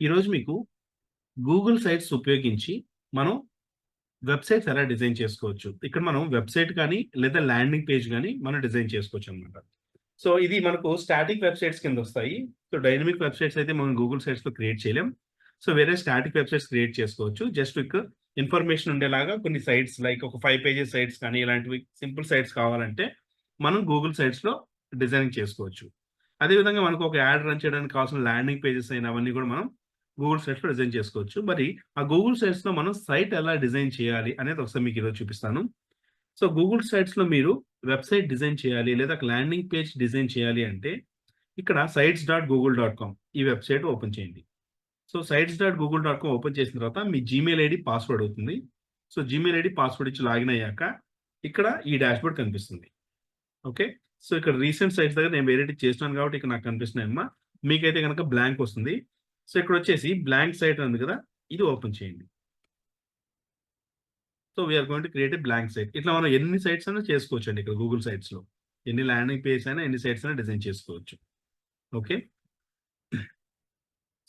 ఈరోజు మీకు Google sites ఉపయోగించి మనం వెబ్‌సైట్స్ ఎలా డిజైన్ చేసుకోవచ్చు. ఇక్కడ మనం వెబ్‌సైట్ కానీ, లేదా ల్యాండింగ్ పేజ్ గాని మనం డిజైన్ చేసుకోవచ్చనమాట. సో, ఇది మనకు స్టాటిక్ వెబ్‌సైట్స్ కిందొస్తాయి. సో, డైనమిక్ వెబ్‌సైట్స్ అయితే మనం గూగుల్ సైట్స్‌లో క్రియేట్ చేయలేం. సో, వేరే స్టాటిక్ వెబ్‌సైట్స్ క్రియేట్ చేసుకోవచ్చు. జస్ట్ మీకు ఇన్ఫర్మేషన్ ఉండేలాగా కొన్ని సైట్స్ లైక్ ఒక 5 పేజెస్ సైట్స్ కానీ ఇలాంటివి సింపుల్ సైట్స్ కావాలంటే మనం గూగుల్ సైట్స్‌లో డిజైనింగ్ చేసుకోవచ్చు. అదే విధంగా మనకు ఒక యాడ్ రన్ చేయడానికి కావాల్సిన ల్యాండింగ్ పేజెస్ అయిన అవన్నీ కూడా మనం గూగుల్ సైట్స్‌లో డిజైన్ చేసుకోవచ్చు. మరి ఆ గూగుల్ సైట్స్‌లో మనం సైట్ ఎలా డిజైన్ చేయాలి అనేది ఒకసారి మీకు ఈరోజు చూపిస్తాను. సో, గూగుల్ సైట్స్‌లో మీరు వెబ్‌సైట్ డిజైన్ చేయాలి లేదా ఒక ల్యాండింగ్ పేజ్ డిజైన్ చేయాలి అంటే ఇక్కడ sites.google.com ఈ వెబ్‌సైట్ ఓపెన్ చేయండి. సో, sites.google.com ఓపెన్ చేసిన తర్వాత మీ జీమెయిల్ ఐడీ పాస్వర్డ్ అవుతుంది. సో, జీమెయిల్ ఐడీ పాస్వర్డ్ ఇచ్చి లాగిన్ అయ్యాక ఇక్కడ ఈ డాష్‌బోర్డ్ కనిపిస్తుంది. ఓకే. సో, ఇక్కడ రీసెంట్ సైట్స్ దగ్గర నేను వేరేటివి చేస్తున్నాను కాబట్టి ఇక్కడ నాకు కనిపిస్తున్నాయమ్మా. మీకైతే గనక బ్లాంక్ వస్తుంది. సో, ఇక్కడొచ్చేసి బ్లాంక్ సైట్ ఉంది కదా! ఇది ఓపెన్ చేయండి. So, we are going to create a blank site. ఇట్లా మనం ఎన్ని సైట్స్ అయినా చేసుకోవచ్చండి ఇక్కడ గూగుల్ సైట్స్‌లో. ఎన్ని ల్యాండింగ్ పేజెస్ అయినా, ఎన్ని సైట్స్ అయినా డిజైన్ చేసుకోవచ్చు. ఓకే.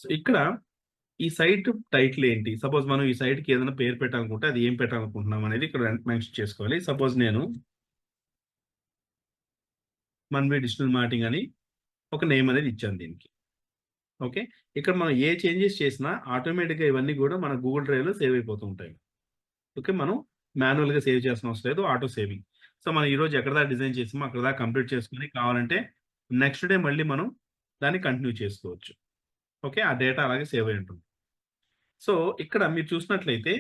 సో, ఇక్కడ ఈ సైట్ టైటిల్ ఏంటి? సపోజ్ మనం ఈ సైట్‌కి ఏదైనా పేరు పెట్టాలనుకుంటే అది ఏం పెట్టాలనుకుంటున్నాం అనేది ఇక్కడ మెన్షన్ చేసుకోవాలి. సపోజ్ నేను మన్వి డిజిటల్ మార్కెటింగ్ అని ఒక నేమ్ అనేది ఇచ్చాను దీనికి. ఓకే. ఇక్కడ మనం ఏ చేంజెస్ చేసినా ఆటోమేటిక్‌గా ఇవన్నీ గూడా మన గూగుల్ డ్రైవ్‌లో సేవ్ అయిపోతూ ఉంటాయి. ఓకే. మనం మాన్యుయల్‌గా సేవ్ చేయాల్సిన అవసరం లేదు. Auto saving. సో, మనం ఈరోజు ఎక్కడి దాకా డిజైన్ చేసామో అక్కడి దాకా కంప్లీట్ చేసుకొని కావాలంటే నెక్స్ట్ డే మళ్ళీ మనం దాన్ని కంటిన్యూ చేసుకోవచ్చు. ఓకే. ఆ డేటా అలాగే సేవ్ అయ్యి ఉంటుంది. సో, ఇక్కడ మీరు చూసినట్లయితే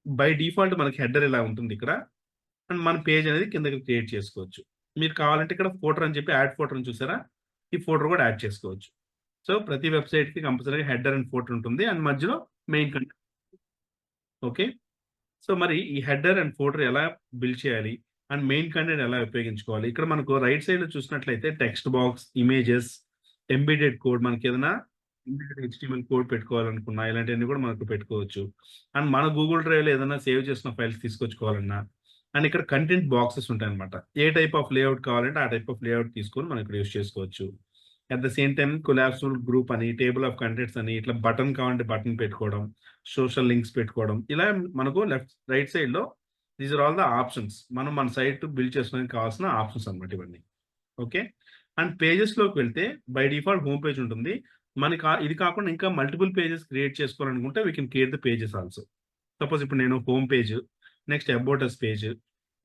బై డిఫాల్ట్ మనకి హెడర్ ఇలా ఉంటుంది ఇక్కడ. అండ్ మన పేజ్ అనేది కిందకి క్రియేట్ చేసుకోవచ్చు. మీరు కావాలంటే ఇక్కడ ఫోటర్ అని చెప్పి యాడ్ ఫోటర్ అని చూసారా? ఈ ఫోటర్ కూడా యాడ్ చేసుకోవచ్చు. సో, ప్రతి వెబ్‌సైట్‌కి కంపల్సరీగా హెడర్ అండ్ ఫోటర్ ఉంటుంది. అండ్ మధ్యలో మెయిన్ కంటెంట్. ఓకే. సో, మరి ఈ హెడర్ అండ్ ఫోటర్ ఎలా బిల్డ్ చేయాలి? అండ్ మెయిన్ కంటెంట్ ఎలా ఉపయోగించుకోవాలి? ఇక్కడ మనకు రైట్ సైడ్‌లో చూసినట్లయితే text box, images, embedded code మనకేదైనా ఎంబెడెడ్ హెచ్‌టీఎంఎల్ కోడ్ పెట్టుకోవాలనుకున్నా ఇలాంటియన్నీ కూడా మనకు పెట్టుకోవచ్చు. అండ్ మన గూగుల్ డ్రైవ్‌లో ఏదైనా సేవ్ చేసిన ఫైల్స్ తీసుకొచ్చుకోవాలన్నా అండ్ ఇక్కడ కంటెంట్ బాక్సెస్ ఉంటాయన్నమాట. ఏ టైప్ ఆఫ్ లేఅవుట్ కావాలంటే ఆ టైప్ ఆఫ్ లేఅవుట్ తీసుకొని మనం ఇక్కడ యూజ్ చేసుకోవచ్చు. At the same time collapsible group అని, టేబుల్ ఆఫ్ కంటెంట్స్ అని, ఇట్లా బటన్ కావాలంటే బటన్ పెట్టుకోవడం, సోషల్ లింక్స్ పెట్టుకోవడం. ఇలా మనకు రైట్ సైడ్‌లో these are all the options. మనం మన సైట్ బిల్డ్ చేసుకోవడానికి కావాల్సిన ఆప్షన్స్ అన్నమాట ఇవన్నీ. ఓకే. అండ్ పేజెస్‌లోకి వెళ్తే బై డిఫాల్ట్ హోమ్ పేజ్ ఉంటుంది. ఇది కాకుండా ఇంకా మల్టిపుల్ పేజెస్ క్రియేట్ చేసుకోవాలనుకుంటే we can create the pages also. Suppose ఇప్పుడు నేను home page, next about us page,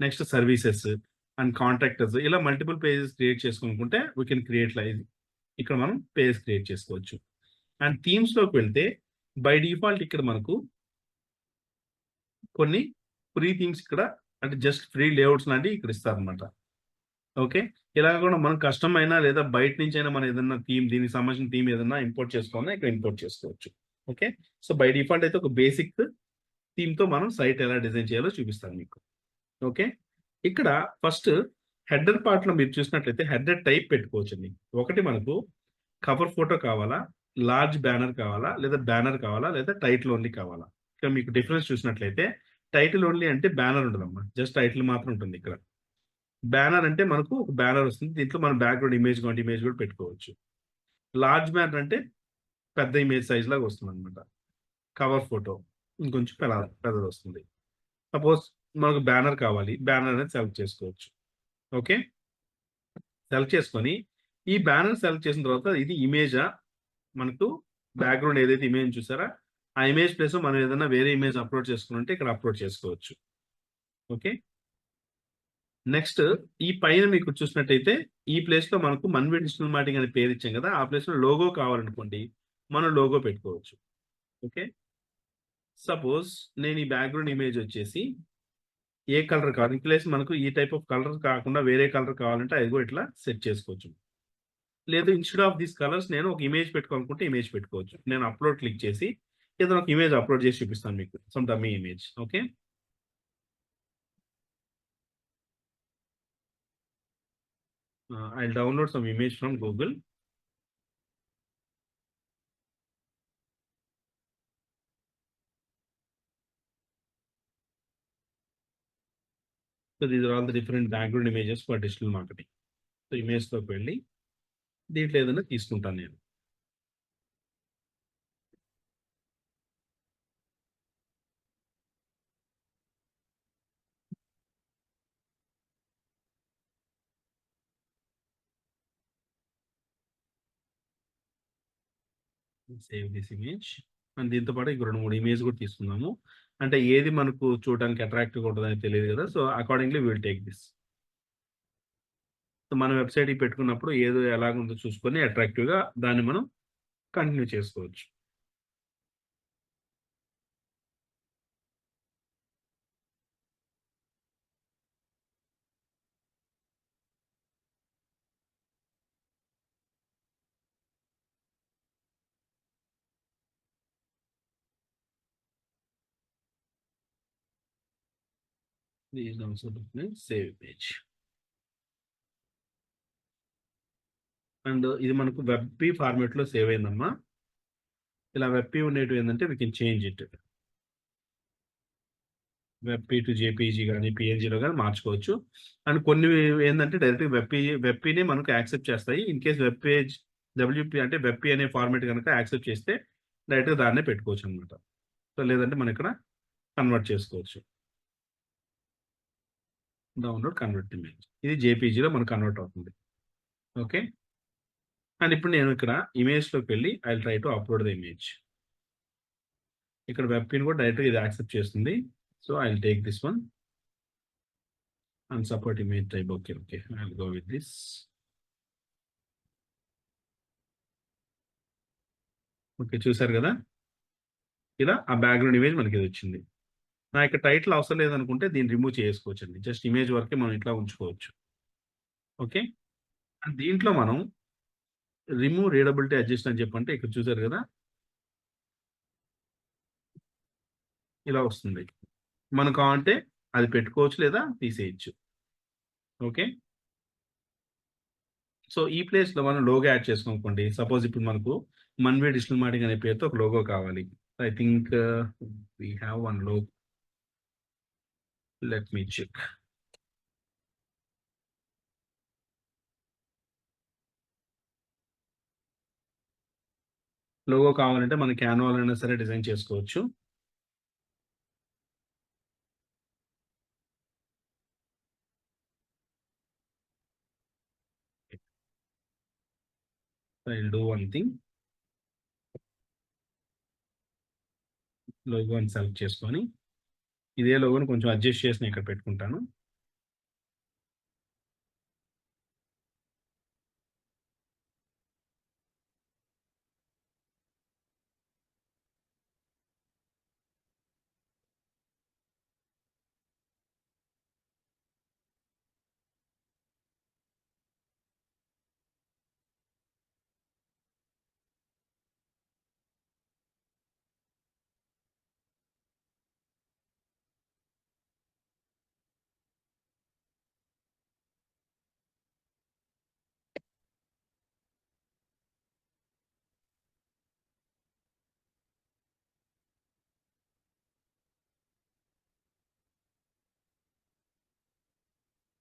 next services and contact us ఇలా మల్టిపుల్ పేజెస్ క్రియేట్ చేసుకోవాలనుకుంటే వి కెన్ క్రియేట్ లైక్ ఇక్కడ మనం పేజ్ క్రియేట్ చేసుకోవచ్చు. అండ్ థీమ్స్‌లోకి వెళ్తే by default ఇక్కడ మనకు కొన్ని ఫ్రీ థీమ్స్ ఇక్కడ అంటే జస్ట్ ఫ్రీ లేఅవుట్స్ లాంటివి ఇక్కడ ఇస్తారనమాట. ఓకే. ఇలా కాకుండా మనం కస్టమ్ అయినా లేదా బయట నుంచైనా మనం ఏదన్నా థీమ్ దీనికి సంబంధించిన థీమ్ ఏదన్నా ఇంపోర్ట్ చేసుకోవాలన్నా ఇక్కడ ఇంపోర్ట్ చేసుకోవచ్చు. ఓకే. సో, బై డిఫాల్ట్ అయితే ఒక బేసిక్ థీమ్‌తో మనం సైట్ ఎలా డిజైన్ చేయాలో చూపిస్తాను మీకు. ఓకే. ఇక్కడ ఫస్ట్ హెడర్ పార్ట్‌లో మీరు చూసినట్లయితే హెడర్ టైప్ పెట్టుకోవచ్చండి. ఒకటి మనకు కవర్ ఫోటో కావాలా? లార్జ్ బ్యానర్ కావాలా? లేదా బ్యానర్ కావాలా? లేదా టైటిల్ ఓన్లీ కావాలా? ఇక్కడ మీకు డిఫరెన్స్ చూసినట్లయితే టైటిల్ ఓన్లీ అంటే బ్యానర్ ఉండదమ్మా. జస్ట్ టైటిల్ మాత్రం ఉంటుంది ఇక్కడ. బ్యానర్ అంటే మనకు ఒక బ్యానర్ వస్తుంది. దీంట్లో మనం బ్యాక్‌గ్రౌండ్ ఇమేజ్ కావాలంటే ఇమేజ్ కూడా పెట్టుకోవచ్చు. లార్జ్ బ్యానర్ అంటే పెద్ద ఇమేజ్ సైజ్ లాగా వస్తుందన్నమాట. కవర్ ఫోటో ఇంకొంచెం పెద్దదొస్తుంది. సపోజ్ మనకు బ్యానర్ కావాలి. బ్యానర్ అనేది సెలెక్ట్ చేసుకోవచ్చు. ఓకే. సెలెక్ట్ చేసుకొని ఈ బ్యానర్ సెలెక్ట్ చేసిన తర్వాత ఇది ఇమేజా? మనకు బ్యాక్‌గ్రౌండ్ ఏదైతే ఇమేజ్ చూసారా? ఆ ఇమేజ్ ప్లేస్‌లో మనం ఏదైనా వేరే ఇమేజ్ అప్‌లోడ్ చేసుకోవాలంటే ఇక్కడ అప్‌లోడ్ చేసుకోవచ్చు. ఓకే. నెక్స్ట్ ఈ పైన మీకు చూసినట్టయితే ఈ ప్లేస్‌లో మనకు మన్వి డిజిటల్ మార్కెటింగ్ అనే పేరు ఇచ్చాం కదా! ఆ ప్లేస్‌లో లోగో కావాలనుకోండి. మనం లోగో పెట్టుకోవచ్చు. ఓకే. సపోజ్ నేను ఈ బ్యాక్‌గ్రౌండ్ ఇమేజ్ వచ్చేసి ఏ కలర్ కావాలి. ఇన్ ప్లేస్ మనకు ఈ టైప్ ఆఫ్ కలర్ కాకుండా వేరే కలర్ కావాలంటే అదిగో ఇట్లా సెట్ చేసుకోవచ్చు. లేదు ఇన్‌స్టెడ్ ఆఫ్ థీస్ కలర్స్ నేను ఒక ఇమేజ్ పెట్టుకోవాలనుకుంటే ఇమేజ్ పెట్టుకోవచ్చు. నేను అప్‌లోడ్ క్లిక్ చేసి ఏదైనా ఒక ఇమేజ్ అప్‌లోడ్ చేసి చూపిస్తాను మీకు. Some dummy image. Okay. I'll download some image from Google. So, these are all the different background images for digital marketing. So, ఇమేజ్‌లోకి వెళ్లి దీంట్లో ఏదైనా తీసుకుంటాను నేను. Save this image. అండ్ దీంతో పాటు ఇంకో 2, 3 ఇమేజ్ కూడా తీసుకుందాము. అంటే ఏది మనకు చూడడానికి అట్రాక్టివ్‌గా ఉంటదని తెలియదు కదా! So, accordingly we will take this. So, మన వెబ్‌సైట్‌కి పెట్టుకున్నప్పుడు ఏదో ఎలాగుందో చూసుకొని అట్రాక్టివ్‌గా దాన్ని మనం కంటిన్యూ చేసుకోవచ్చు. These also save image. And ఇది మనకు వెబ్‌పీ ఫార్మాట్‌లో సేవ్ అయిందమ్మా. ఇలా వెబ్‌పీ ఉండేటివి ఏందంటే we can change it. WebP to JPG గాని, పీఎన్‌జీలో గాని మార్చుకోవచ్చు. అండ్ కొన్ని ఏందంటే డైరెక్ట్‌గా వెబ్‌పీనే మనకు యాక్సెప్ట్ చేస్తాయి. In case web page WP అంటే వెబ్‌పీ అనే ఫార్మాట్ గనుక యాక్సెప్ట్ చేస్తే డైరెక్ట్‌గా దాన్నే పెట్టుకోవచ్చనమాట. సో, లేదంటే మనం ఇక్కడ కన్వర్ట్ చేసుకోవచ్చు. Download convert image. ఇది జేపీజీలో మనకు కన్వర్ట్ అవుతుంది. ఓకే. అండ్ ఇప్పుడు నేను ఇక్కడ ఇమేజ్‌లోకి వెళ్లి I will try to upload the image. ఇక్కడ వెబ్‌పీని కూడా డైరెక్ట్‌గా ఇది యాక్సెప్ట్ చేస్తుంది. So, I will take this one and support image type. Okay. Okay. I will go with this. Okay. చూసారు గదా! ఇలా ఆ బ్యాక్‌గ్రౌండ్ ఇమేజ్ మనకిదొచ్చింది. నాకు టైటిల్ అవసరం లేదనుకుంటే దీన్ని రిమూవ్ చేసుకోవచ్చండి. జస్ట్ ఇమేజ్ వరకే మనం ఇట్లా ఉంచుకోవచ్చు. ఓకే. అండ్ దీంట్లో మనం రిమూవ్ రీడబిలిటీ అడ్జస్ట్ అని చెప్పంటే ఇక్కడ చూసారు గదా! ఇలా వస్తుంది. మనం కావాలంటే అది పెట్టుకోవచ్చు లేదా తీసేయొచ్చు. ఓకే. సో, ఈ ప్లేస్‌లో మనం లోగో యాడ్ చేసుకోనుకోండి. సపోజ్ ఇప్పుడు మనకు 'మన్వే డిజిటల్ మార్కెటింగ్' అనే పేరుతో ఒక లోగో కావాలి. I think we have one logo. Let me check. Logo కావాలంటే మన క్యాన్వాలోనైనా సరే డిజైన్ చేసుకోవచ్చు. I will do one thing. లోగోని సెలెక్ట్ చేసుకొని, ఇదే లోగోని కొంచెం అడ్జస్ట్ చేసి నేను ఇక్కడ పెట్టుకుంటాను.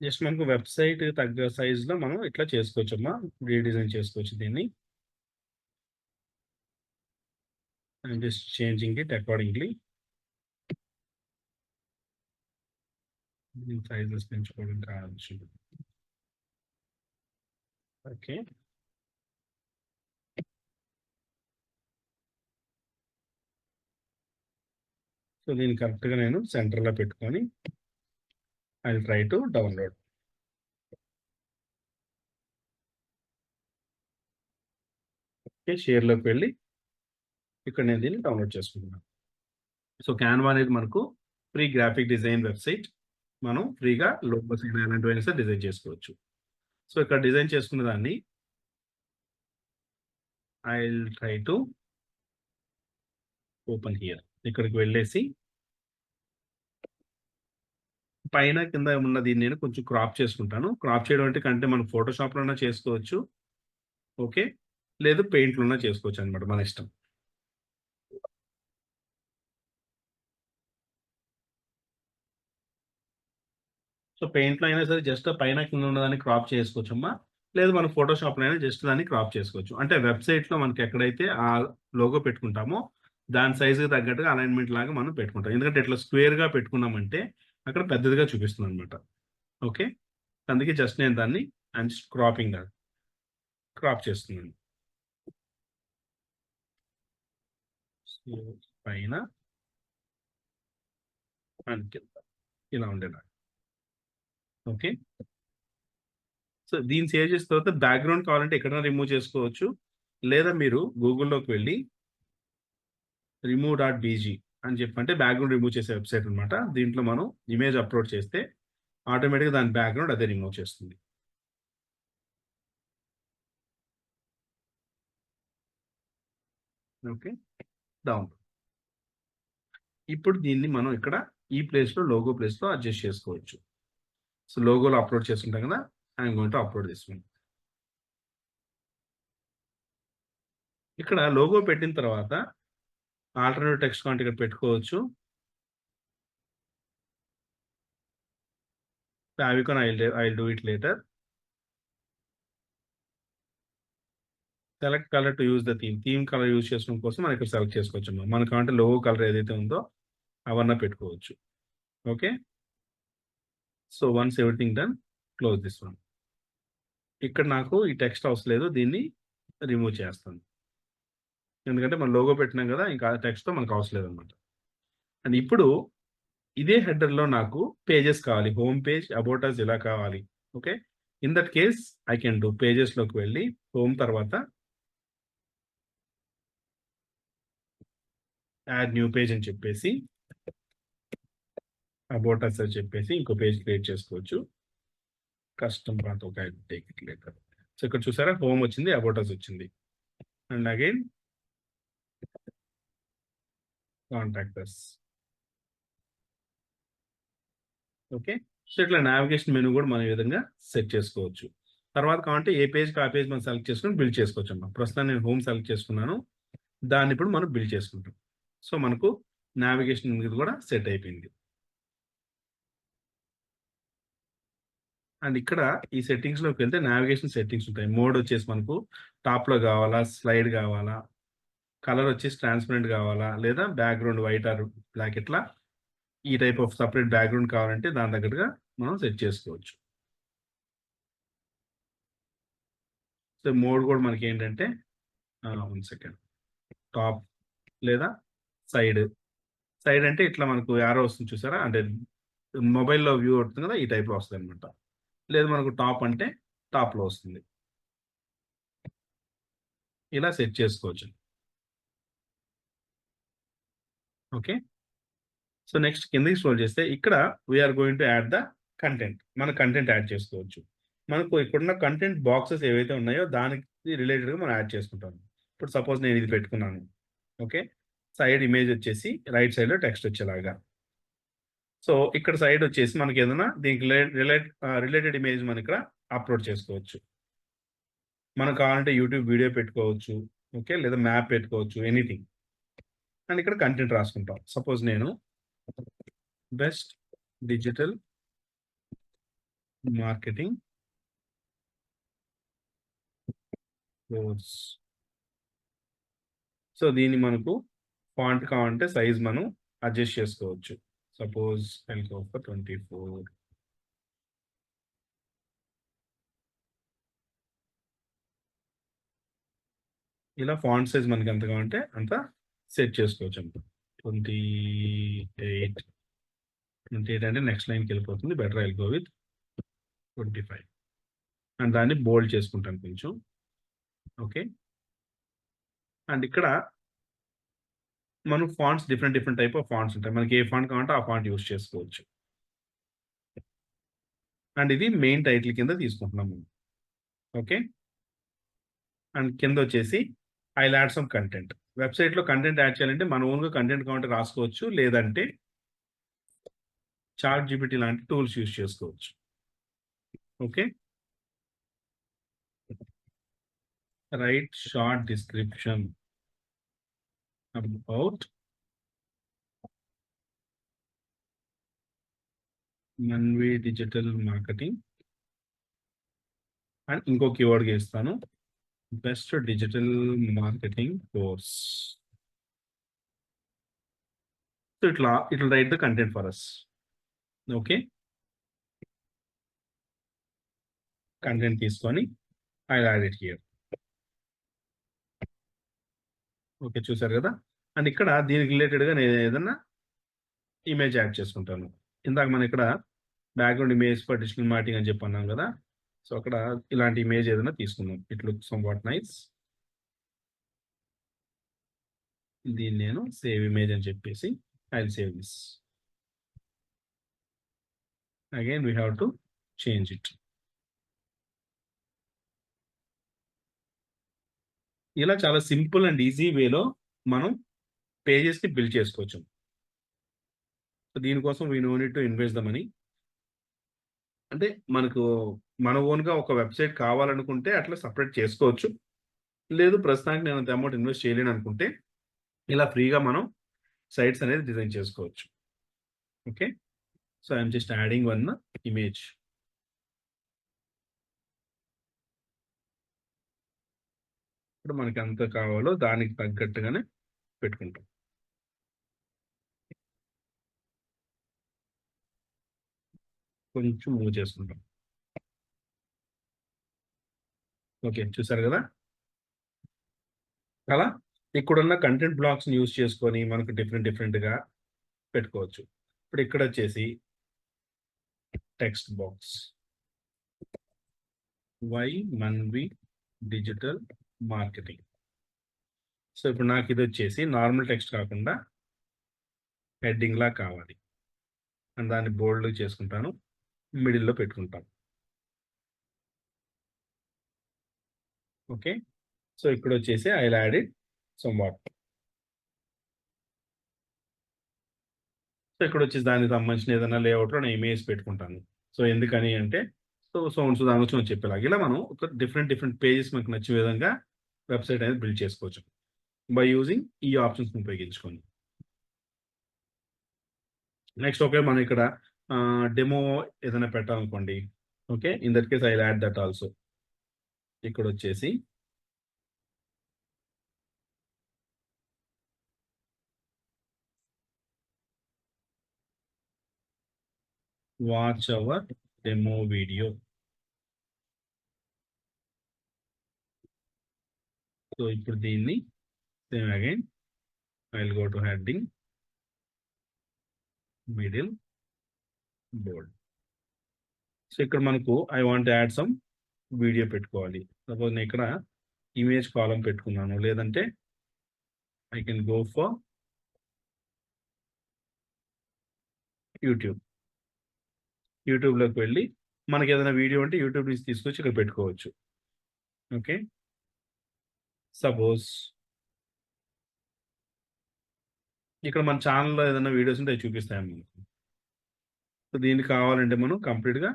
జస్ట్ మనకు వెబ్‌సైట్ తగ్గ సైజ్‌లో మనం ఇట్లా చేసుకోవచ్చమ్మా. రీడిజైన్ చేసుకోవచ్చు దీన్ని. I am just changing it accordingly. దీని సైజెస్ పెంచుకోవడం కావచ్చు. ఓకే. సో, దీన్ని కరెక్ట్‌గా నేను సెంటర్‌లో పెట్టుకొని I will try to download. Okay. షేర్‌లోకి వెళ్లి ఇక్కడ నేను దీన్ని డౌన్‌లోడ్ చేసుకుంటున్నాను. సో, క్యాన్వా అనేది మనకు ఫ్రీ గ్రాఫిక్ డిజైన్ వెబ్‌సైట్. మనం ఫ్రీగా లోగోస్ అయినా ఎలాంటివైనా సరే డిజైన్ చేసుకోవచ్చు. సో, ఇక్కడ డిజైన్ చేసుకున్న దాన్ని I will try to open here. ఇక్కడికి వెళ్ళేసి పైన, కింద ఉన్న దీన్ని నేను కొంచెం క్రాప్ చేసుకుంటాను. క్రాప్ చేయడం అంటే కంటే మనం ఫోటోషాప్‌లోనా చేసుకోవచ్చు. ఓకే. లేదు పెయింట్‌లోనా చేసుకోవచ్చనమాట మన ఇష్టం. సో, పెయింట్‌లో అయినా సరే జస్ట్ పైన, కింద ఉన్నదాన్ని క్రాప్ చేసుకోవచ్చమ్మా. లేదు మనం ఫోటోషాప్‌లో అయినా జస్ట్ దాన్ని క్రాప్ చేసుకోవచ్చు. అంటే వెబ్‌సైట్‌లో మనకి ఎక్కడైతే ఆ లోగో పెట్టుకుంటామో దాని సైజ్‌కి తగ్గట్టుగా అలైన్‌మెంట్ లాగా మనం పెట్టుకుంటాం. ఎందుకంటే ఇట్లా స్క్వేర్‌గా పెట్టుకున్నామంటే అక్కడ పెద్దదిగా చూపిస్తుందనమాట. ఓకే. అందుకే జస్ట్ నేను దాన్ని క్రాపింగ్ క్రాప్ చేస్తున్నాను. పైన అండ్ కింద ఇలా ఉండేలా. ఓకే. సో దీన్ని సేవ్ చేసిన తర్వాత బ్యాక్గ్రౌండ్ కావాలంటే ఎక్కడైనా రిమూవ్ చేసుకోవచ్చు. లేదా మీరు గూగుల్‌లోకి వెళ్ళి remove.bg అని చెప్పంటే బ్యాక్గ్రౌండ్ రిమూవ్ చేసే వెబ్‌సైట్ అన్నమాట. దీంట్లో మనం ఇమేజ్ అప్‌లోడ్ చేస్తే ఆటోమేటిక్‌గా దాని బ్యాక్గ్రౌండ్ అదే రిమూవ్ చేస్తుంది. ఓకే. డౌన్. ఇప్పుడు దీన్ని మనం ఇక్కడ ఈ ప్లేస్‌లో లోగో ప్లేస్‌లో అడ్జస్ట్ చేసుకోవచ్చు. సో లోగోలో అప్‌లోడ్ చేసుకుంటాం కదా! I am going to upload this one. ఇక్కడ లోగో పెట్టిన తర్వాత ఆల్టర్‌నేటివ్ టెక్స్ట్ కావాలంటే ఇక్కడ పెట్టుకోవచ్చు. Favicon I will do it later. Select colour to use the theme. Theme colour use చేసుకోవడం కోసం మనం ఇక్కడ సెలెక్ట్ చేసుకోవచ్చన్నమాట. మనకు కావాలంటే లోగో కలర్ ఏదైతే ఉందో అవన్నా పెట్టుకోవచ్చు. Okay. So once everything done, close this one. ఇక్కడ నాకు ఈ టెక్స్ట్ అవసరం లేదు. దీన్ని రిమూవ్ చేస్తాను. ఎందుకంటే మనం లోగో పెట్టినాం కదా! ఇంకా ఆ టెక్స్ట్‌తో మనకు అవసరం లేదన్నమాట. అండ్ ఇప్పుడు ఇదే హెడర్‌లో నాకు పేజెస్ కావాలి. హోమ్ పేజ్, అబౌట్ అస్ ఇలా కావాలి. Okay. In that case I can do పేజెస్‌లోకి వెళ్ళి హోమ్ తర్వాత యాడ్ న్యూ పేజ్ అని చెప్పేసి అబౌట్ అస్ అని చెప్పేసి ఇంకో పేజ్ క్రియేట్ చేసుకోవచ్చు. కస్టమ్ పాత్ ఒక టేక్ ఇట్ లేటర్. సో ఇక్కడ చూసారా హోమ్ వచ్చింది, అబౌట్ అస్ వచ్చింది. And again contact us. Okay. So ఇట్లా నావిగేషన్ మెనూ కూడా మనం ఈ విధంగా సెట్ చేసుకోవచ్చు. తర్వాత కావాలంటే ఏ పేజ్‌కి ఆ పేజ్ మనం సెలెక్ట్ చేసుకొని బిల్డ్ చేసుకోవచ్చన్నమాట. ప్రస్తుతం నేను హోమ్ సెలెక్ట్ చేసుకున్నాను. దాన్ని ఇప్పుడు మనం బిల్డ్ చేసుకుంటాం. సో మనకు నావిగేషన్ ఇది కూడా సెట్ అయిపోయింది. అండ్ ఇక్కడ ఈ సెట్టింగ్స్‌లోకి వెళ్తే నావిగేషన్ సెట్టింగ్స్ ఉంటాయి. మోడ్ వచ్చేసి మనకు టాప్‌లో కావాలా? స్లైడ్ కావాలా? కలర్ వచ్చేసి ట్రాన్స్పరెంట్ కావాలా? లేదా బ్యాక్‌గ్రౌండ్ వైట్ ఆర్ బ్లాక్ ఇట్లా ఈ టైప్ ఆఫ్ సెపరేట్ బ్యాక్‌గ్రౌండ్ కావాలంటే దాని తగ్గట్టుగా మనం సెట్ చేసుకోవచ్చు. సో మోడ్ కూడా మనకేంటంటే వన్ సెకండ్ టాప్ లేదా సైడ్. సైడ్ అంటే ఇట్లా మనకు యారో వస్తుంది చూసారా? అంటే మొబైల్‌లో వ్యూ వస్తుంది కదా! ఈ టైప్‌లో వస్తదనమాట. లేదు మనకు టాప్ అంటే టాప్‌లో వస్తుంది. ఇలా సెట్ చేసుకోవచ్చు. ఓకే. సో నెక్స్ట్ కిందకి స్క్రోల్ చేస్తే ఇక్కడ we are going to add the content. మన కంటెంట్ యాడ్ చేసుకోవచ్చు. మనకు ఇక్కడున్న కంటెంట్ బాక్సెస్ ఏవైతే ఉన్నాయో దానికి రిలేటెడ్‌గా మనం యాడ్ చేసుకుంటాం. ఇప్పుడు సపోజ్ నేను ఇది పెట్టుకున్నాను. ఓకే. సైడ్ ఇమేజ్ వచ్చేసి రైట్ సైడ్‌లో టెక్స్ట్ వచ్చేలాగా. సో ఇక్కడ సైడ్ వచ్చేసి మనకేదైనా దీనికి రిలేటెడ్ ఇమేజ్ మనం ఇక్కడ అప్‌లోడ్ చేసుకోవచ్చు. మనకు కావాలంటే యూట్యూబ్ వీడియో పెట్టుకోవచ్చు. ఓకే. లేదా మ్యాప్ పెట్టుకోవచ్చు. ఎనీథింగ్. అండ్ ఇక్కడ కంటెంట్ రాసుకుంటాం. సపోజ్ నేను best digital marketing course. So దీన్ని మనకు ఫాంట్ కావాలంటే సైజ్ మనం అడ్జస్ట్ చేసుకోవచ్చు. Suppose I will go for 24. ఇలా ఫాంట్ సైజ్ మనకి ఎంత కావాలంటే అంత సెట్ చేసుకోవచ్చు అంట. 28. 28 అంటే నెక్స్ట్ లైన్‌కి వెళ్ళిపోతుంది. Better I will go with 25. And దాన్ని బోల్డ్ చేసుకుంటాను కొంచెం. ఓకే. అండ్ ఇక్కడ మనం fonts different type of fonts ఉంటాయి. మనకి ఏ ఫాంట్ కావాలంటే ఆ ఫాంట్ యూజ్ చేసుకోవచ్చు. అండ్ ఇది మెయిన్ టైటిల్ కింద తీసుకుంటున్నాం మనం. ఓకే. అండ్ కిందొచ్చేసి I will add some content. వెబ్‌సైట్‌లో కంటెంట్ యాడ్ చేయాలంటే మన ఓన్‌గా కంటెంట్ కావాలంటే రాసుకోవచ్చు. లేదంటే చాట్ జీపీటీ లాంటి టూల్స్ యూజ్ చేసుకోవచ్చు. Okay. Right short description about Manvi digital marketing and ఇంకో కీవర్డ్‌గా ఇస్తాను. Best digital marketing course. So it will write the content for us. Okay. Content తీసుకొని I will add it here. Okay. చూసారు కదా! And ఇక్కడ దీనికి రిలేటెడ్‌గా నేను ఏదన్నా ఇమేజ్ యాడ్ చేసుకుంటాను. ఇందాక మనం ఇక్కడ background image for digital marketing అని చెప్పి అన్నాం కదా! సో, అక్కడ ఇలాంటి ఇమేజ్ ఏదైనా తీసుకుందాం. It looks somewhat nice. దీన్ని నేను సేవ్ ఇమేజ్ అని చెప్పేసి I will save this. Again we have to change it. ఇలా చాలా సింపుల్ అండ్ ఈజీ వేలో మనం పేజెస్‌ని బిల్డ్ చేసుకోవచ్చు. సో, దీనికోసం we no need to invest the money. అంటే మనకు మన ఓన్‌గా ఒక వెబ్‌సైట్ కావాలనుకుంటే అట్లా సెపరేట్ చేసుకోవచ్చు. లేదు ప్రస్తుతానికి నేను అంత అమౌంట్ ఇన్వెస్ట్ చేయలేననుకుంటే, ఇలా ఫ్రీగా మనం సైట్స్ అనేది డిజైన్ చేసుకోవచ్చు. Okay. So, I am just adding one image. ఇప్పుడు మనకి ఎంత కావాలో దానికి తగ్గట్టుగానే పెట్టుకుంటాం. కొంచెం మూవ్ చేసుకుంటాం. ఓకే. చూసారు గదా! అలా ఇక్కడున్న కంటెంట్ బ్లాక్స్‌ని యూజ్ చేసుకొని మనకు డిఫరెంట్‌గా పెట్టుకోవచ్చు. ఇప్పుడు ఇక్కడొచ్చేసి text box. Why Manvi digital marketing. So, ఇప్పుడు నాకిదొచ్చేసి నార్మల్ టెక్స్ట్ కాకుండా హెడ్డింగ్‌లా కావాలి. అండ్ దాన్ని బోల్డ్ చేసుకుంటాను. మిడిల్‌లో పెట్టుకుంటాను. ఓకే. సో, ఇక్కడొచ్చేసి I will add it somewhat. So, ఇక్కడొచ్చేసి దానికి సంబంధించిన ఏదైనా లేఅవుట్‌లో నేను ఇమేజ్ పెట్టుకుంటాను. సో, ఎందుకని అంటే సో అండ్ సో దాని గురించి మనం చెప్పేలాగా. ఇలా మనం ఒక డిఫరెంట్ పేజెస్ మనకు నచ్చిన విధంగా వెబ్‌సైట్ అనేది బిల్డ్ చేసుకోవచ్చు. బై యూజింగ్ ఈ ఆప్షన్స్‌ని ఉపయోగించుకొని. Next okay. మనం ఇక్కడ డెమో ఏదైనా పెట్టాలనుకోండి. Okay. In that case I will add that also. ఇక్కడొచ్చేసి watch our demo video. So, ఇప్పుడు దీన్ని same again I will go to heading, middle, bold. So, ఇక్కడ మనకు I want to add some video పెట్టుకోవాలి. Suppose నేను ఇక్కడ image column పెట్టుకున్నాను. లేదంటే I can go for YouTube. యూట్యూబ్‌లోకి వెళ్లి మనకేదైనా వీడియో ఉంటే యూట్యూబ్ నుంచి తీసుకొచ్చి ఇక్కడ పెట్టుకోవచ్చు. ఓకే. సపోజ్ ఇక్కడ మన ఛానెల్‌లో ఏదైనా వీడియోస్ ఉంటే అవి చూపిస్తాయన్నమాట మనకు. సో, దీనికి కావాలంటే మనం కంప్లీట్‌గా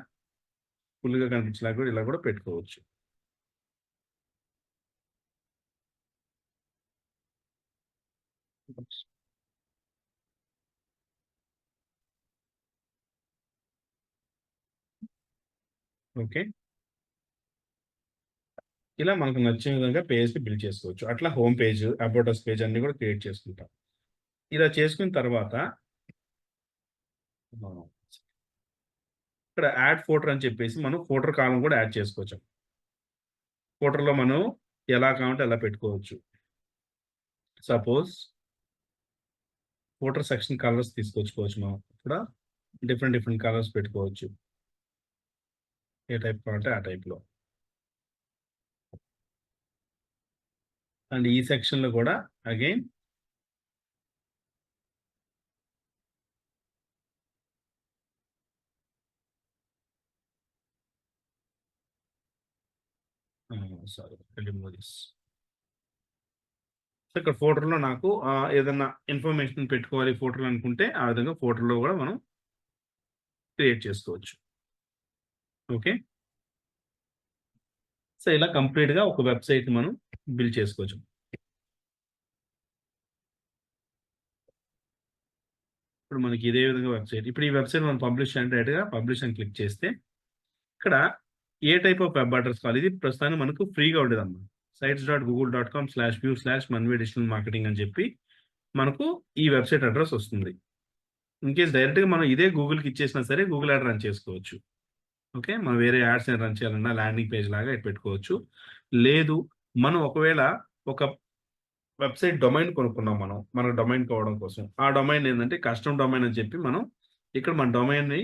ఫుల్‌గా కనిపించేలాగా కూడా ఇలా కూడా పెట్టుకోవచ్చు. ఓకే. ఇలా మనకు నచ్చిన విధంగా పేజ్‌ని బిల్డ్ చేసుకోవచ్చు. అట్లా home page, about us page అన్నీ కూడా క్రియేట్ చేసుకుంటాం. ఇలా చేసుకున్న తర్వాత ఆహ్, ఇక్కడ యాడ్ ఫోటర్ అని చెప్పేసి మనం ఫోటర్ కాలమ్ కూడా యాడ్ చేసుకోవచ్చు. ఫోటర్‌లో మనం ఎలా కావాలంటే అలా పెట్టుకోవచ్చు. సపోజ్ ఫోటర్ సెక్షన్ కలర్స్ తీసుకొచ్చుకోవచ్చు మనం. ఇక్కడ డిఫరెంట్ కలర్స్ పెట్టుకోవచ్చు. ఏ టైప్ కావాలంటే ఆ టైప్‌లో. అండ్ ఈ సెక్షన్‌లో కూడా again sorry remove this. So, ఇక్కడ ఫోటర్‌లో నాకు ఏదన్నా ఇన్ఫర్మేషన్ పెట్టుకోవాలి ఫోటర్‌లో అనుకుంటే ఆ విధంగా ఫోటర్‌లో కూడా మనం క్రియేట్ చేసుకోవచ్చు. ఓకే. సో, ఇలా కంప్లీట్‌గా ఒక వెబ్‌సైట్‌ని మనం బిల్డ్ చేసుకోవచ్చు. ఇప్పుడు మనకి ఇదే విధంగా వెబ్‌సైట్. ఇప్పుడు ఈ వెబ్‌సైట్ మనం పబ్లిష్ చేయాలంటే డైరెక్ట్‌గా పబ్లిష్ అని క్లిక్ చేస్తే ఇక్కడ ఏ టైప్ ఆఫ్ వెబ్ అడ్రెస్ కావాలి. ఇది ప్రస్తుతానికి మనకు ఫ్రీగా ఉండేదన్నమాట. sites.google.com/manvi digital marketing అని చెప్పి మనకు ఈ వెబ్‌సైట్ అడ్రెస్ వస్తుంది. ఇన్‌కేస్ డైరెక్ట్‌గా మనం ఇదే గూగుల్‌కి ఇచ్చేసినా సరే గూగుల్ యాడ్ రన్ చేసుకోవచ్చు. ఓకే. మనం వేరే యాడ్స్ రన్ చేయాలన్నా ల్యాండింగ్ పేజ్ లాగా పెట్టుకోవచ్చు. లేదు మనం ఒకవేళ ఒక వెబ్‌సైట్ డొమైన్ కొనుక్కున్నాం మనం. మన డొమైన్ కావడం కోసం. ఆ డొమైన్ ఏందంటే కస్టమ్ డొమైన్ అని చెప్పి మనం ఇక్కడ మన డొమైన్‌ని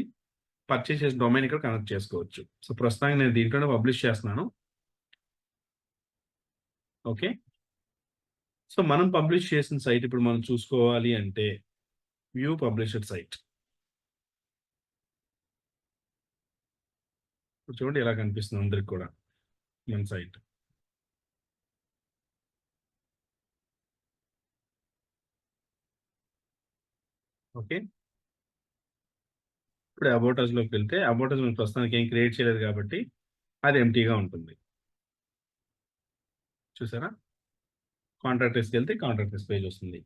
పర్చేజ్ చేసిన డొమైన్ ఇక్కడ కనెక్ట్ చేసుకోవచ్చు. సో, ప్రస్తుతానికి నేను దీంట్లోనే పబ్లిష్ చేస్తున్నాను. ఓకే. సో, మనం పబ్లిష్ చేసిన సైట్ ఇప్పుడు మనం చూసుకోవాలి అంటే వ్యూ పబ్లిష్డ్ సైట్. ఇప్పుడు చూడండి ఇలా కనిపిస్తుంది అందరికి కూడా మన సైట్. ఓకే. ఇప్పుడు అబౌట్ అస్‌లోకి వెళ్తే అబౌట్ అస్ మనం ప్రస్తుతానికి ఏం క్రియేట్ చేయలేదు కాబట్టి అది ఎంప్టీగా ఉంటుంది. చూసారా? కాంటాక్ట్ అస్‌కెళ్తే కాంటాక్ట్ అస్ పేజ్ వస్తుంది.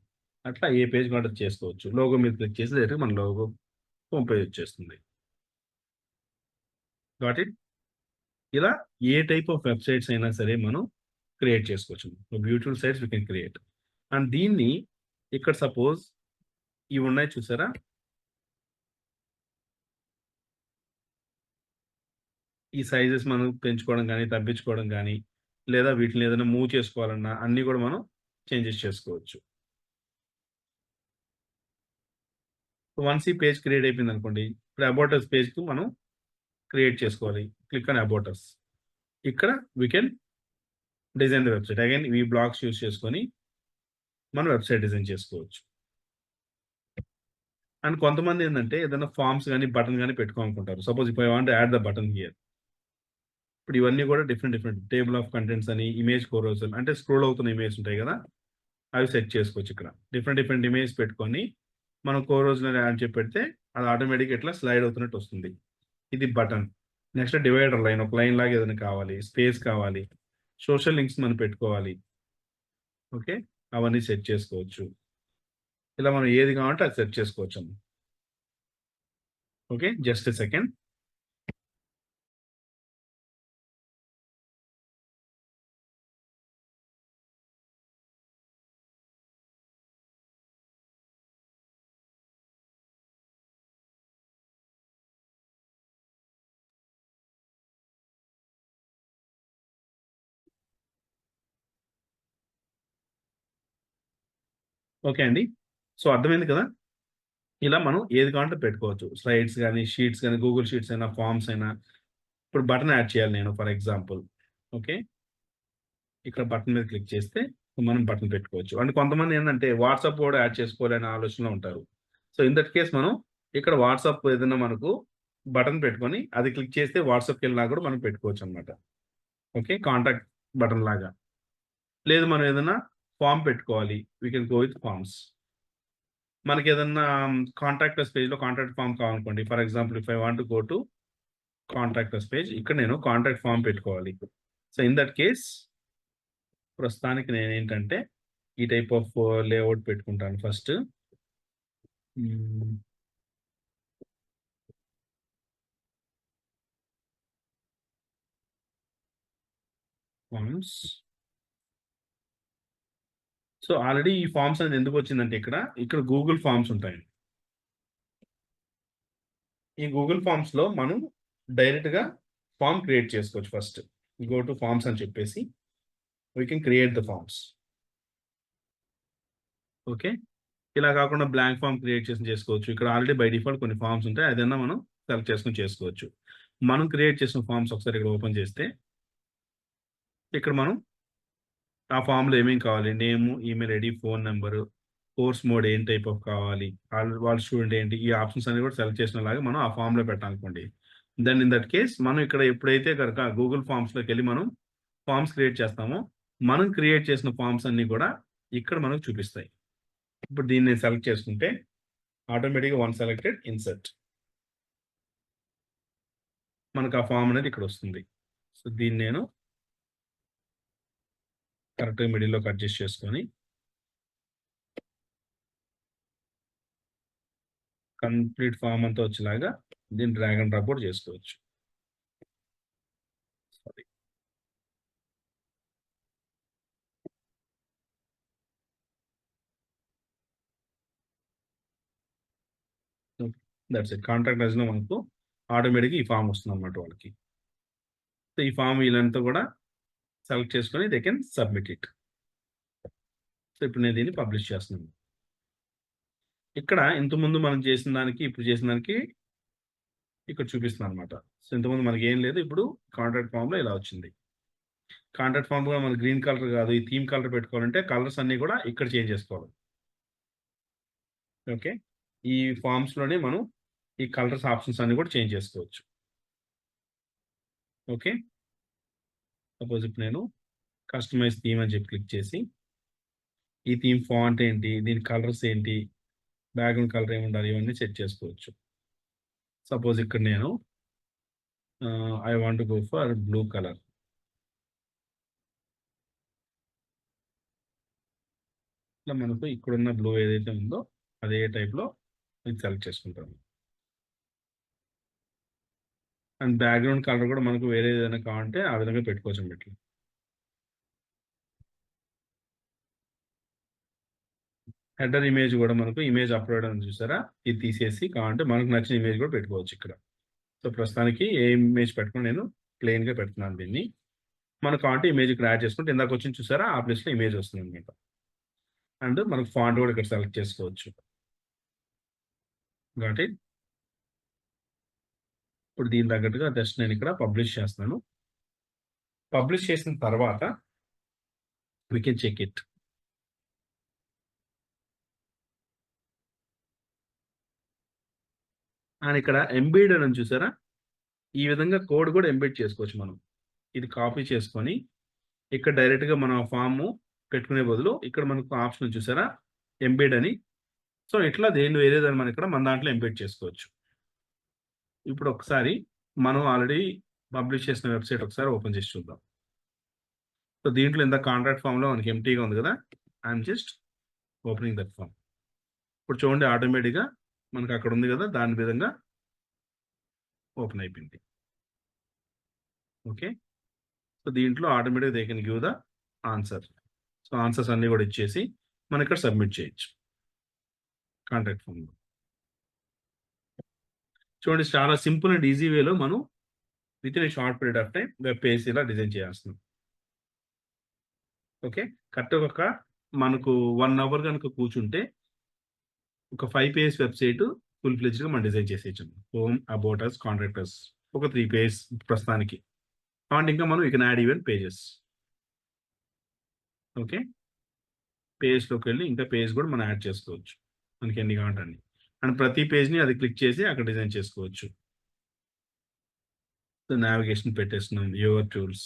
అట్లా ఏ పేజ్ కూడా చేసుకోవచ్చు. లోగో మీద క్లిక్ చేసి డైరెక్ట్‌గా మన లోగో హోమ్ పేజ్ వచ్చేస్తుంది. Got it? ఇలా ఏ టైప్ ఆఫ్ వెబ్‌సైట్స్ అయినా సరే మనం క్రియేట్ చేసుకోవచ్చు. Beautiful sites we can create. And దీన్ని ఇక్కడ సపోజ్ ఇవున్నాయి చూసారా? ఈ సైజెస్ మనం పెంచుకోవడం గాని, తగ్గించుకోవడం గాని, లేదా వీటిని ఏదైనా మూవ్ చేసుకోవాలన్నా అన్నీ కూడా మనం చేంజెస్ చేసుకోవచ్చు. వన్స్ ఈ పేజ్ క్రియేట్ అయిపోయిందనుకోండి. ఇప్పుడు అబౌట్ అస్ పేజ్‌కి మనం క్రియేట్ చేసుకోవాలి. Click on about us. ఇక్కడ we can design the website. Again ఈ బ్లాక్స్ యూజ్ చేసుకొని మనం వెబ్‌సైట్ డిజైన్ చేసుకోవచ్చు. అండ్ కొంతమంది ఏందంటే ఏదైనా ఫార్మ్స్ గాని, బటన్ గాని పెట్టుకోవాలనుకుంటారు. Suppose if I want to add the button here. ఇప్పుడు ఇవన్నీ కూడా డిఫరెంట్ టేబుల్ ఆఫ్ కంటెంట్స్ అని, ఇమేజ్ కోరోజల్ అంటే స్క్రోల్ అవుతున్న ఇమేజ్ ఉంటాయి కదా! అవి సెట్ చేసుకోవచ్చు ఇక్కడ. డిఫరెంట్ ఇమేజ్ పెట్టుకొని మనం కోరోజల్ అని చెప్పి పెడితే అది ఆటోమేటిక్‌గా ఇట్లా స్లైడ్ అవుతున్నట్టు వస్తుంది. ఇది బటన్. Next divider line. ఒక లైన్ లాగా ఏదైనా కావాలి. స్పేస్ కావాలి. సోషల్ లింక్స్ మనం పెట్టుకోవాలి. ఓకే. అవన్నీ సెట్ చేసుకోవచ్చు. ఇలా మనం ఏది కావాలంటే అది సెట్ చేసుకోవచ్చండి. Okay. Just a second. Okay అండి. సో, అర్థమైంది కదా! ఇలా మనం ఏది కావాలంటే పెట్టుకోవచ్చు. స్లైడ్స్ గాని, షీట్స్ గాని, గూగుల్ షీట్స్ అయినా, ఫార్మ్స్ అయినా. ఇప్పుడు బటన్ యాడ్ చేయాలి నేను ఫర్ ఎగ్జాంపుల్. ఓకే. ఇక్కడ బటన్ మీద క్లిక్ చేస్తే మనం బటన్ పెట్టుకోవచ్చు. అండ్ కొంతమంది ఏందంటే వాట్సాప్ కూడా యాడ్ చేసుకోవాలి అనే ఆలోచనలో ఉంటారు. సో, ఇన్ దట్ కేస్ మనం ఇక్కడ వాట్సాప్ ఏదైనా మనకు బటన్ పెట్టుకొని అది క్లిక్ చేస్తే వాట్సాప్‌కెళ్ళినా కూడా మనం పెట్టుకోవచ్చనమాట. ఓకే. కాంటాక్ట్ బటన్ లాగా. లేదు మనం ఏదైనా ఫార్మ్ పెట్టుకోవాలి. We can go with forms. మనకేదన్నా కాంటాక్ట్ అస్ పేజ్‌లో కాంటాక్ట్ ఫార్మ్ కావాలనుకోండి. For example if I want to go to contact us page ఇక్కడ నేను కాంటాక్ట్ ఫార్మ్ పెట్టుకోవాలి. సో, ఇన్ దట్ కేస్ ప్రస్తుతానికి నేనేంటంటే ఈ టైప్ ఆఫ్ లేఅవుట్ పెట్టుకుంటాను first. Hmm. Forms. So, already ఈ ఫార్మ్స్ అనేది ఎందుకొచ్చిందంటే ఇక్కడ గూగుల్ ఫార్మ్స్ ఉంటాయి. ఈ గూగుల్ ఫార్మ్స్‌లో మనం డైరెక్ట్‌గా ఫార్మ్ క్రియేట్ చేసుకోవచ్చు ఫస్ట్. గో టు ఫార్మ్స్ అని చెప్పేసి we can create the forms. Okay. ఇలా కాకుండా బ్లాంక్ ఫార్మ్ క్రియేట్ చేసుకోవచ్చు. ఇక్కడ ఆల్రెడీ బై డిఫాల్ట్ కొన్ని ఫార్మ్స్ ఉంటాయి. అదన్నా మనం సెలెక్ట్ చేసుకొని చేసుకోవచ్చు. మనం క్రియేట్ చేసిన ఫార్మ్స్ ఒకసారి ఇక్కడ ఓపెన్ చేస్తే ఇక్కడ మనం ఆ ఫార్మ్‌లో ఏమేం కావాలి? Name, email ID, phone number, course mode ఏం టైప్ ఆఫ్ కావాలి? వాళ్ళ స్టూడెంట్ ఏంటి? ఈ ఆప్షన్స్ అన్ని కూడా సెలెక్ట్ చేసినలాగా మనం ఆ ఫార్మ్‌లో పెట్టాలనుకోండి. దెన్ ఇన్ దట్ కేస్ మనం ఇక్కడ ఎప్పుడైతే గనక గూగుల్ ఫార్మ్స్‌లోకెళ్ళి మనం ఫార్మ్స్ క్రియేట్ చేస్తామో, మనం క్రియేట్ చేసిన ఫార్మ్స్ అన్నీ కూడా ఇక్కడ మనకు చూపిస్తాయి. ఇప్పుడు దీన్ని నేను సెలెక్ట్ చేసుకుంటే ఆటోమేటిక్‌గా వన్ సెలెక్టెడ్ ఇన్సర్ట్. మనకు ఆ ఫార్మ్ అనేది ఇక్కడొస్తుంది. సో, దీన్ని నేను కరెక్ట్‌గా మిడిల్‌లోకి అడ్జస్ట్ చేసుకొని కంప్లీట్ ఫార్మ్ అంతా వచ్చేలాగా దీన్ని డ్రాగ్ అండ్ డ్రాప్ కూడా చేసుకోవచ్చు. Sorry. Okay. That's it. Contract యాస్‌లో మనకు ఆటోమేటిక్‌గా ఈ ఫార్మ్ వస్తుందన్నమాట వాళ్ళకి. సో, ఈ ఫార్మ్ వీళ్ళంతా కూడా సెలెక్ట్ చేసుకొని they can submit it. So, ఇప్పుడు నేను దీన్ని పబ్లిష్ చేస్తున్నాను. ఇక్కడ ఇంతకుముందు మనం చేసిన దానికి, ఇప్పుడు చేసిన దానికి ఇక్కడ చూపిస్తుందనమాట. సో, ఇంతకుముందు మనకేం లేదు. ఇప్పుడు కాంట్రాక్ట్ ఫార్మ్‌లో ఇలా వచ్చింది. కాంట్రాక్ట్ ఫార్మ్‌లో మనకు గ్రీన్ కలర్ కాదు, ఈ థీమ్ కలర్ పెట్టుకోవాలంటే కలర్స్ అన్నీ కూడా ఇక్కడ చేంజ్ చేసుకోవాలి. ఓకే. ఈ ఫార్మ్స్‌లోనే మనం ఈ కలర్స్ ఆప్షన్స్ అన్నీ కూడా చేంజ్ చేసుకోవచ్చు. ఓకే. సపోజ్ ఇప్పుడు నేను కస్టమైజ్ థీమ్ అని చెప్పి క్లిక్ చేసి, ఈ థీమ్ ఫాంట్ ఏంటి, దీని కలర్స్ ఏంటి, బ్యాక్‌గ్రౌండ్ కలర్ ఏముండాలి, ఇవన్నీ సెట్ చేసుకోవచ్చు. సపోజ్ ఇక్కడ నేను I want to go for blue colour. ఇట్లా మనకు ఇక్కడున్న బ్లూ ఏదైతే ఉందో అదే టైప్‌లో ఇది సెలెక్ట్ చేసుకుంటాను. అండ్ బ్యాక్‌గ్రౌండ్ కలర్ కూడా మనకు వేరే ఏదైనా కావాలంటే ఆ విధంగా పెట్టుకోవచ్చనమాట ఇట్లా. హెడర్ ఇమేజ్ కూడా మనకు ఇమేజ్ అప్‌లోడ్ అని చూసారా? ఇది తీసేసి కావాలంటే మనకు నచ్చిన ఇమేజ్ కూడా పెట్టుకోవచ్చు ఇక్కడ. సో, ప్రస్తుతానికి ఏ ఇమేజ్ పెట్టుకొని నేను ప్లెయిన్‌గా పెడుతున్నాను దీన్ని. మనకు కావాలంటే ఇమేజ్ ఇక్కడ యాడ్ చేసుకుంటే ఇందాక వచ్చింది చూసారా? ఆ ప్లేస్‌లో ఇమేజ్ వస్తుందనమాట. అండ్ మనకు ఫాంట్ కూడా ఇక్కడ సెలెక్ట్ చేసుకోవచ్చు. Got it. ఇప్పుడు దీనికి తగ్గట్టుగా జస్ట్ నేను ఇక్కడ పబ్లిష్ చేస్తున్నాను. పబ్లిష్ చేసిన తర్వాత we can check it. And ఇక్కడ ఎంబెడ్ అని ఉంది చూసారా? ఈ విధంగా కోడ్ కూడా ఎంబెడ్ చేసుకోవచ్చు మనం. ఇది కాపీ చేసుకొని ఇక్కడ డైరెక్ట్‌గా మనం ఆ ఫార్మ్ పెట్టుకునే బదులు ఇక్కడ మనకు ఆప్షన్ ఉంది చూసారా? ఎంబెడ్ అని. సో, ఇట్లా దేన్ని వేరేదాన్ని మనం ఇక్కడ మన దాంట్లో ఎంబెడ్ చేసుకోవచ్చు. ఇప్పుడు ఒకసారి మనం ఆల్రెడీ పబ్లిష్ చేసిన వెబ్‌సైట్ ఒకసారి ఓపెన్ చేసి చూద్దాం. సో, దీంట్లో ఇందాక కాంట్రాక్ట్ ఫార్మ్‌లో మనకి ఎంప్టీగా ఉంది కదా! I am just opening that form. ఇప్పుడు చూడండి ఆటోమేటిక్‌గా మనకు అక్కడ ఉంది కదా! దాని విధంగా ఓపెన్ అయిపోయింది. ఓకే. సో, దీంట్లో ఆటోమేటిక్‌గా they can give the answer. So, answers అన్నీ కూడా ఇచ్చేసి మనం ఇక్కడ సబ్మిట్ చేయొచ్చు. కాంట్రాక్ట్ ఫార్మ్‌లో. చూడండి చాలా సింపుల్ అండ్ ఈజీ వేలో మనం within a short period of time web page ఇలా డిజైన్ చేసేస్తున్నాం. ఓకే. కరెక్ట్‌గా మనకు 1 అవర్ గనుక కూర్చుంటే ఒక 5 పేజ్ వెబ్‌సైట్ ఫుల్ ఫ్లెడ్జ్డ్‌గా మనం డిజైన్ చేసేయొచ్చు. Home, about us, contact us ఒక 3 పేజ్ ప్రస్తుతానికి. అండ్ ఇంకా మనం you can add even pages. Okay. పేజ్‌లోకి వెళ్లి ఇంకా పేజ్ కూడా మనం యాడ్ చేసుకోవచ్చు. మనకి ఎన్ని కావాలంటే అన్ని. అండ్ ప్రతి పేజ్‌ని అది క్లిక్ చేసి అక్కడ డిజైన్ చేసుకోవచ్చు. సో, నావిగేషన్ పెట్టేస్తున్నాం. Your tools,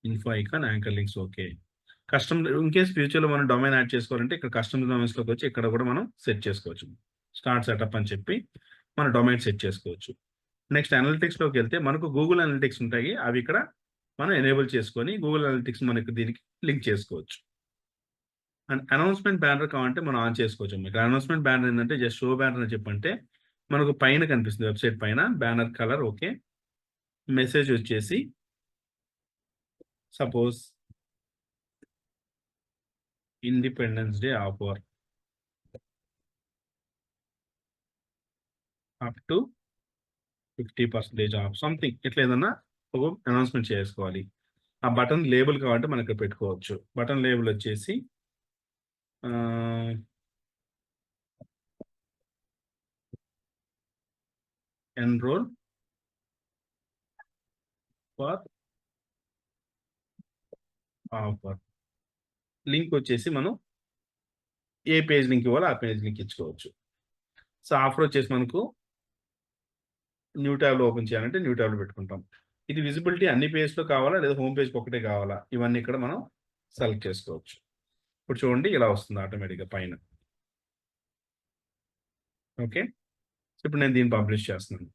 info icon, anchor links okay. Custom in case ఫ్యూచర్‌లో మనం డొమైన్ యాడ్ చేసుకోవాలంటే ఇక్కడ కస్టమ్ డొమైన్స్‌లోకి వచ్చి ఇక్కడ కూడా మనం సెట్ చేసుకోవచ్చు. స్టార్ట్ సెటప్ అని చెప్పి మన డొమైన్ సెట్ చేసుకోవచ్చు. నెక్స్ట్ అనలిటిక్స్‌లోకి వెళ్తే మనకు గూగుల్ అనలిటిక్స్ ఉంటాయి. అవి ఇక్కడ మనం ఎనేబుల్ చేసుకొని గూగుల్ అనలిటిక్స్ మనకు దీనికి లింక్ చేసుకోవచ్చు. అండ్ అనౌన్స్‌మెంట్ బ్యానర్ కావాలంటే మనం ఆన్ చేసుకోవచ్చు. ఇక్కడ అనౌన్స్‌మెంట్ బ్యానర్ ఏంటంటే జస్ట్ షో బ్యానర్ అని చెప్పంటే మనకు పైన కనిపిస్తుంది వెబ్‌సైట్ పైన బ్యానర్ కలర్ ఓకే. మెసేజ్ వచ్చేసి suppose independence day offer up to 50% of something ఇట్లా ఏదన్నా ఒక అనౌన్స్‌మెంట్ చేసుకోవాలి. ఆ బటన్ లేబుల్ కావాలంటే మనం ఇక్కడ పెట్టుకోవచ్చు. బటన్ లేబుల్ వచ్చేసి ఆహ్, ఎన్‌రోల్ ఫర్ ఆఫర్. లింక్ వచ్చేసి మనం ఏ పేజ్ లింక్ ఇవ్వాలో ఆ పేజ్ లింక్ ఇచ్చుకోవచ్చు. సో, ఆఫర్ వచ్చేసి మనకు న్యూ ట్యాబ్‌లో ఓపెన్ చేయాలంటే న్యూ ట్యాబ్‌లో పెట్టుకుంటాం. ఇది విజిబిలిటీ అన్ని పేజ్‌లో కావాలా? లేదా హోమ్ పేజ్‌కి ఒకటే కావాలా? ఇవన్నీ ఇక్కడ మనం సెలెక్ట్ చేసుకోవచ్చు. ఇప్పుడు చూడండి ఇలా వస్తుంది ఆటోమేటిక్‌గా పైన. ఓకే. సో, ఇప్పుడు నేను దీన్ని పబ్లిష్ చేస్తున్నాను.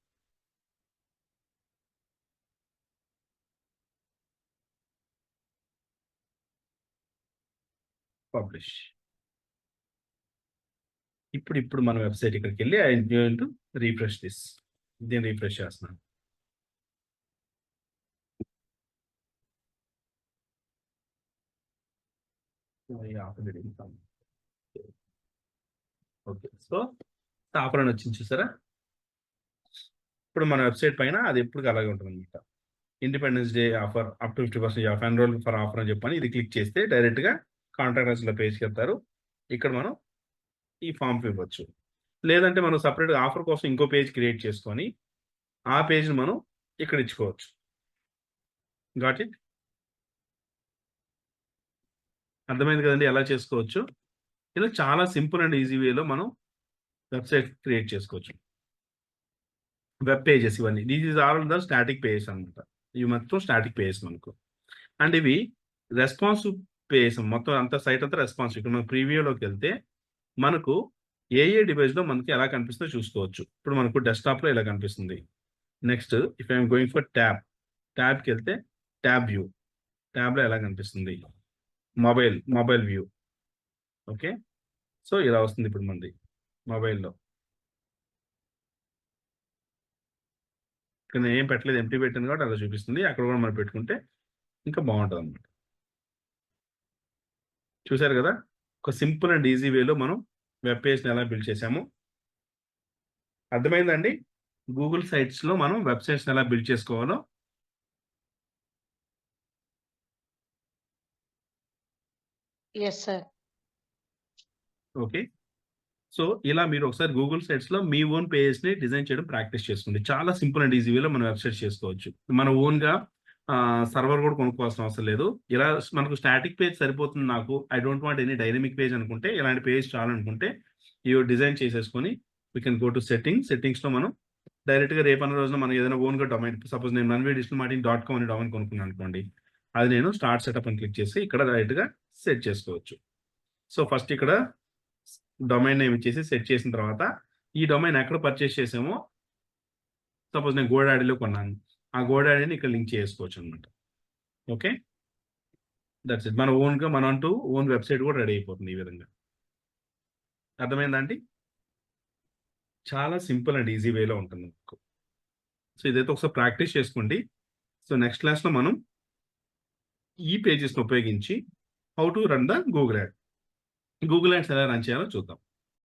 పబ్లిష్. ఇప్పుడు మన వెబ్‌సైట్ ఇక్కడికెళ్ళి I am going to refresh this. దీన్ని రిఫ్రెష్ చేస్తున్నాను. ఓకే. సో, ఆఫర్ అని వచ్చింది చూసారా? ఇప్పుడు మన వెబ్‌సైట్ పైన అది ఎప్పటికి అలాగే ఉంటుందన్నమాట. Independence day offer up to 50% of enrol for offer అని చెప్పని ఇది క్లిక్ చేస్తే డైరెక్ట్‌గా కాంటాక్ట్ అస్‌లో పేజ్‌కెళ్తారు. ఇక్కడ మనం ఈ ఫార్మ్ ఇవ్వచ్చు. లేదంటే మనం సెపరేట్‌గా ఆఫర్ కోసం ఇంకో పేజ్ క్రియేట్ చేసుకొని, ఆ పేజ్‌ని మనం ఇక్కడ ఇచ్చుకోవచ్చు. Got it? అర్థమైంది కదండీ ఎలా చేసుకోవచ్చు. ఇలా చాలా సింపుల్ అండ్ ఈజీ వేలో మనం వెబ్‌సైట్ క్రియేట్ చేసుకోవచ్చు. వెబ్ పేజెస్ ఇవన్నీ. This is all the static pages అన్నమాట. ఇవి మొత్తం స్టాటిక్ పేజెస్ మనకు. అండ్ ఇవి రెస్పాన్సివ్ పేజెస్ మొత్తం అంతా సైట్ అంతా రెస్పాన్సివ్. ఇక్కడ మనం ప్రివ్యూలోకెళ్తే మనకు ఏ డివైస్‌లో మనకి ఎలా కనిపిస్తుందో చూసుకోవచ్చు. ఇప్పుడు మనకు డెస్క్‌టాప్‌లో ఇలా కనిపిస్తుంది. Next if I am going for ట్యాబ్‌కెళ్తే ట్యాబ్ వ్యూ. ట్యాబ్‌లో ఎలా కనిపిస్తుంది. Mobile view. ఓకే. సో, ఇలా వస్తుంది ఇప్పుడు మనది మొబైల్‌లో. ఇక్కడ నేనేం పెట్టలేదు. ఎంప్టీ పెట్టాను కాబట్టి అలా చూపిస్తుంది. అక్కడ కూడా మనం పెట్టుకుంటే ఇంకా బావుంటదన్నమాట. చూసారు గదా! ఒక సింపుల్ అండ్ ఈజీ వేలో మనం వెబ్ పేజ్‌ని ఎలా బిల్డ్ చేసామో. అర్థమైందా అండి? గూగుల్ సైట్స్‌లో మనం వెబ్‌సైట్స్‌ని ఎలా బిల్డ్ చేసుకోవాలో. Yes sir. ఓకే. సో, ఇలా మీరు ఒకసారి గూగుల్ సైట్స్‌లో మీ ఓన్ పేజెస్‌ని డిజైన్ చేయడం ప్రాక్టీస్ చేసుకోండి. చాలా సింపుల్ అండ్ ఈజీ వేలో మనం వెబ్‌సైట్స్ చేసుకోవచ్చు. మన ఓన్‌గా సర్వర్ గూడా కొనుక్కోవాల్సిన అవసరం లేదు. ఇలా మనకు స్టాటిక్ పేజ్ సరిపోతుంది నాకు. I don't want any dynamic page అనుకుంటే, ఇలాంటి పేజ్ చాలనుకుంటే, ఇవి డిజైన్ చేసేసుకొని వి కెన్ గో టు సెట్టింగ్స్‌లో మనం డైరెక్ట్‌గా రేపన్న రోజున మనం ఏదైనా ఓన్‌గా డొమైన్ సపోజ్ నేను manvidigitalmarketing.com అనే డొమైన్ కొనుక్కున్నాను అనుకోండి. అది నేను స్టార్ట్ సెటప్ అని క్లిక్ చేసి ఇక్కడ డైరెక్ట్‌గా సెట్ చేసుకోవచ్చు. సో, ఫస్ట్ ఇక్కడ డొమైన్ నేమ్ ఇచ్చేసి సెట్ చేసిన తర్వాత, ఈ డొమైన్ ఎక్కడ పర్చేస్ చేసామో సపోజ్ నేను గోడాడీలో కొన్నాను. ఆ గోడాడీని ఇక్కడ లింక్ చేసుకోవచ్చనమాట. ఓకే. That's it. మన ఓన్‌గా మనంటూ ఓన్ వెబ్‌సైట్ కూడా రెడీ అయిపోతుంది ఈ విధంగా. అర్థమైందా అండి? చాలా సింపుల్ అండ్ ఈజీ వేలో ఉంటుంది మీకు. సో, ఇదైతే ఒకసారి ప్రాక్టీస్ చేసుకోండి. సో, నెక్స్ట్ క్లాస్‌లో మనం ఈ పేజెస్‌ని ఉపయోగించి how to run the Google add. Google ads ఎలా రన్ చేయాలో చూద్దాం.